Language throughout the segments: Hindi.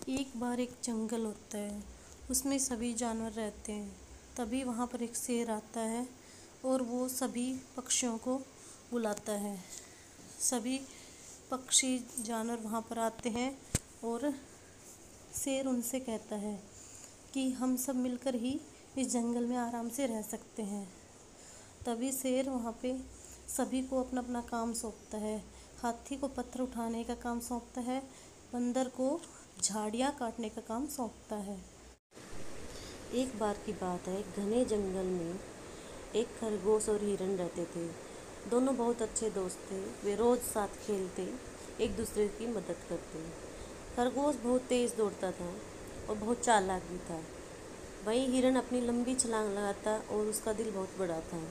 एक बार एक जंगल होता है। उसमें सभी जानवर रहते हैं। तभी वहाँ पर एक शेर आता है और वो सभी पक्षियों को बुलाता है। सभी पक्षी जानवर वहाँ पर आते हैं और शेर उनसे कहता है कि हम सब मिलकर ही इस जंगल में आराम से रह सकते हैं। तभी शेर वहाँ पे सभी को अपना अपना काम सौंपता है। हाथी को पत्थर उठाने का काम सौंपता है, बंदर को झाड़ियाँ काटने का काम सौंपता है। एक बार की बात है, एक घने जंगल में एक खरगोश और हिरन रहते थे। दोनों बहुत अच्छे दोस्त थे। वे रोज़ साथ खेलते, एक दूसरे की मदद करते। खरगोश बहुत तेज़ दौड़ता था और बहुत चालाक भी था। वहीं हिरन अपनी लंबी छलांग लगाता और उसका दिल बहुत बड़ा था।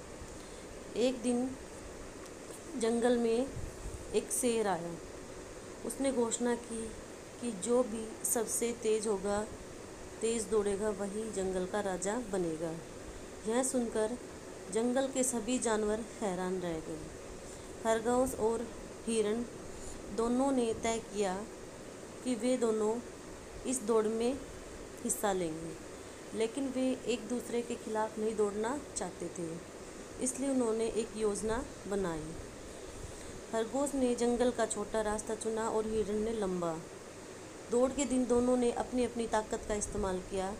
एक दिन जंगल में एक शेर आया। उसने घोषणा की कि जो भी सबसे तेज़ होगा, तेज़ दौड़ेगा, वही जंगल का राजा बनेगा। यह सुनकर जंगल के सभी जानवर हैरान रह गए। खरगोश और हिरन दोनों ने तय किया कि वे दोनों इस दौड़ में हिस्सा लेंगे, लेकिन वे एक दूसरे के खिलाफ नहीं दौड़ना चाहते थे। इसलिए उन्होंने एक योजना बनाई। खरगोश ने जंगल का छोटा रास्ता चुना और हिरन ने लंबा। दौड़ के दिन दोनों ने अपनी अपनी ताकत का इस्तेमाल किया।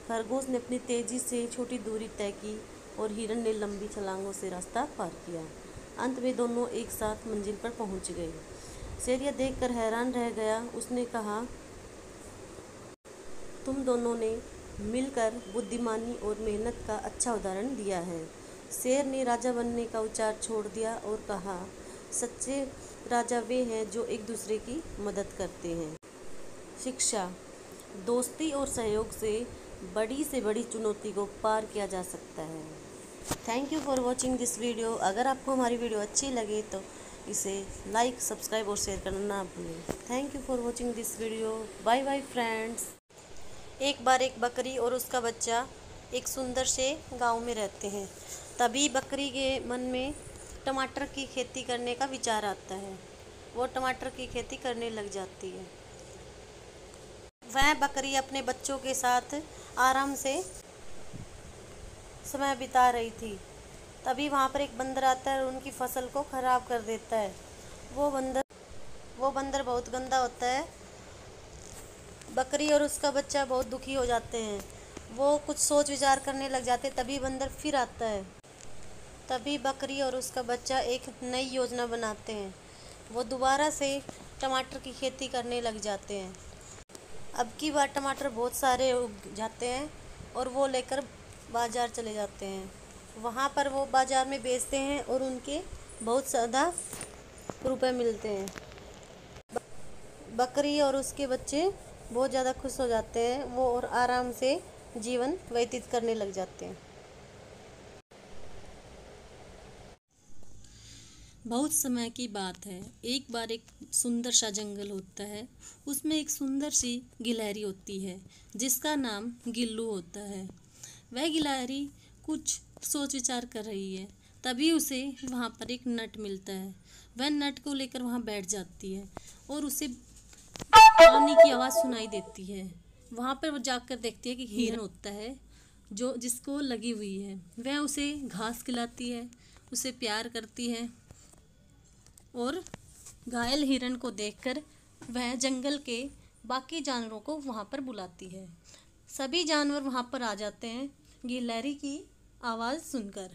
खरगोश ने अपनी तेज़ी से छोटी दूरी तय की और हिरन ने लंबी छलांगों से रास्ता पार किया। अंत में दोनों एक साथ मंजिल पर पहुंच गए। शेर यह देखकर हैरान रह गया। उसने कहा, तुम दोनों ने मिलकर बुद्धिमानी और मेहनत का अच्छा उदाहरण दिया है। शेर ने राजा बनने का विचार छोड़ दिया और कहा, सच्चे राजा वे हैं जो एक दूसरे की मदद करते हैं। शिक्षा: दोस्ती और सहयोग से बड़ी चुनौती को पार किया जा सकता है। Thank you for watching this video. अगर आपको हमारी वीडियो अच्छी लगे तो इसे लाइक, सब्सक्राइब और शेयर करना ना भूलें। Thank you for watching this video. Bye bye friends. एक बार एक बकरी और उसका बच्चा एक सुंदर से गांव में रहते हैं। तभी बकरी के मन में टमाटर की खेती करने का विचार आता है। वो टमाटर की खेती करने लग जाती है। वह बकरी अपने बच्चों के साथ आराम से समय बिता रही थी। तभी वहाँ पर एक बंदर आता है और उनकी फसल को खराब कर देता है। वो बंदर बहुत गंदा होता है। बकरी और उसका बच्चा बहुत दुखी हो जाते हैं। वो कुछ सोच विचार करने लग जाते। तभी बंदर फिर आता है। तभी बकरी और उसका बच्चा एक नई योजना बनाते हैं। वो दोबारा से टमाटर की खेती करने लग जाते हैं। अब की बार टमाटर बहुत सारे उग जाते हैं और वो लेकर बाज़ार चले जाते हैं। वहाँ पर वो बाज़ार में बेचते हैं और उनके बहुत ज़्यादा रुपए मिलते हैं। बकरी और उसके बच्चे बहुत ज़्यादा खुश हो जाते हैं। वो और आराम से जीवन व्यतीत करने लग जाते हैं। बहुत समय की बात है। एक बार एक सुंदर सा जंगल होता है। उसमें एक सुंदर सी गिलहरी होती है जिसका नाम गिल्लू होता है। वह गिलहरी कुछ सोच विचार कर रही है। तभी उसे वहाँ पर एक नट मिलता है। वह नट को लेकर वहाँ बैठ जाती है और उसे पानी की आवाज़ सुनाई देती है। वहाँ पर वो जाकर देखती है कि हिरन होता है जो जिसको लगी हुई है। वह उसे घास खिलाती है, उसे प्यार करती है और घायल हिरन को देखकर वह जंगल के बाकी जानवरों को वहाँ पर बुलाती है। सभी जानवर वहाँ पर आ जाते हैं गिलहरी की आवाज़ सुनकर।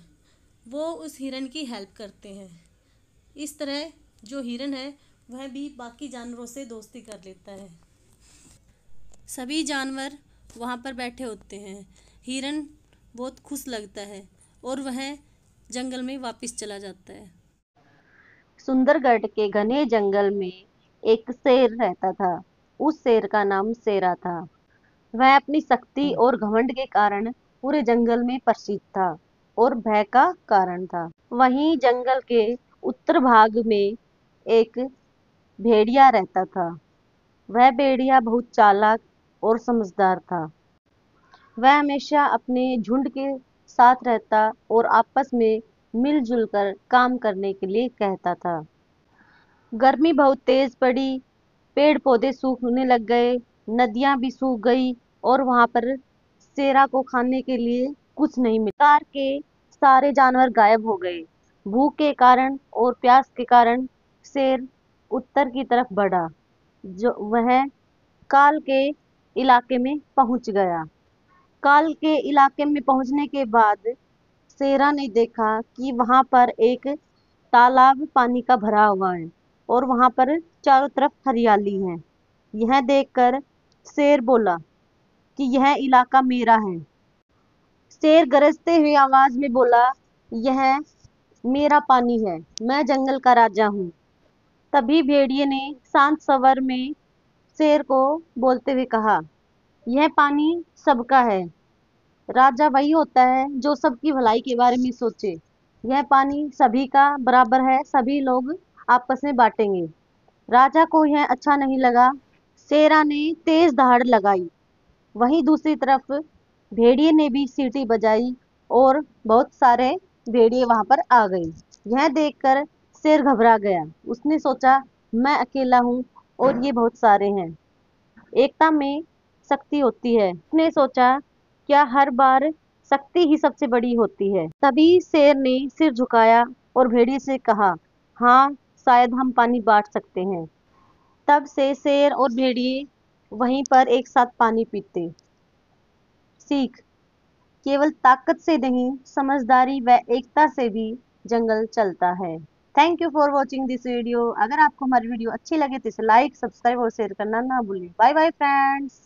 वो उस हिरन की हेल्प करते हैं। इस तरह जो हिरन है वह भी बाकी जानवरों से दोस्ती कर लेता है। सभी जानवर वहाँ पर बैठे होते हैं। हिरन बहुत खुश लगता है और वह जंगल में वापस चला जाता है। सुंदरगढ़ के घने जंगल में एक शेर रहता था। उस शेर का नाम शेरा था। वह अपनी शक्ति और घमंड के कारण पूरे जंगल में प्रसिद्ध था और भय का कारण था। वहीं जंगल के उत्तर भाग में एक भेड़िया रहता था। वह भेड़िया बहुत चालाक और समझदार था। वह हमेशा अपने झुंड के साथ रहता और आपस में मिलजुल कर काम करने के लिए कहता था। गर्मी बहुत तेज पड़ी, पेड़ पौधे सूखने लग गए, नदियां भी सूख गई और वहां पर शेरा को खाने के लिए कुछ नहीं मिला। शिकार के सारे जानवर गायब हो गए। भूख के कारण और प्यास के कारण शेर उत्तर की तरफ बढ़ा। जो वह काल के इलाके में पहुंच गया। काल के इलाके में पहुंचने के बाद शेरा ने देखा कि वहां पर एक तालाब पानी का भरा हुआ है और वहां पर चारों तरफ हरियाली है। यह देखकर शेर बोला कि यह इलाका मेरा है। शेर गरजते हुए आवाज में बोला, यह मेरा पानी है, मैं जंगल का राजा हूँ। तभी भेड़िए ने शांत स्वर में शेर को बोलते हुए कहा, यह पानी सबका है। राजा वही होता है जो सबकी भलाई के बारे में सोचे। यह पानी सभी का बराबर है, सभी लोग आपस में बांटेंगे। राजा को यह अच्छा नहीं लगा। शेरा ने तेज दहाड़ लगाई। वहीं दूसरी तरफ भेड़िए ने भी सीटी बजाई और बहुत सारे भेड़िए वहां पर आ गए। यह देखकर शेर घबरा गया। उसने सोचा, मैं अकेला हूँ और ये बहुत सारे हैं। एकता में शक्ति होती है। उसने सोचा, क्या हर बार शक्ति ही सबसे बड़ी होती है? तभी शेर ने सिर झुकाया और भेड़िए से कहा, हाँ, शायद हम पानी बांट सकते हैं। तब से शेर और भेड़िए वहीं पर एक साथ पानी पीते। सीख, केवल ताकत से नहीं, समझदारी व एकता से भी जंगल चलता है। Thank you for watching this video. अगर आपको हमारी वीडियो अच्छी लगे तो इसे लाइक, सब्सक्राइब और शेयर करना ना भूलें। Bye bye friends.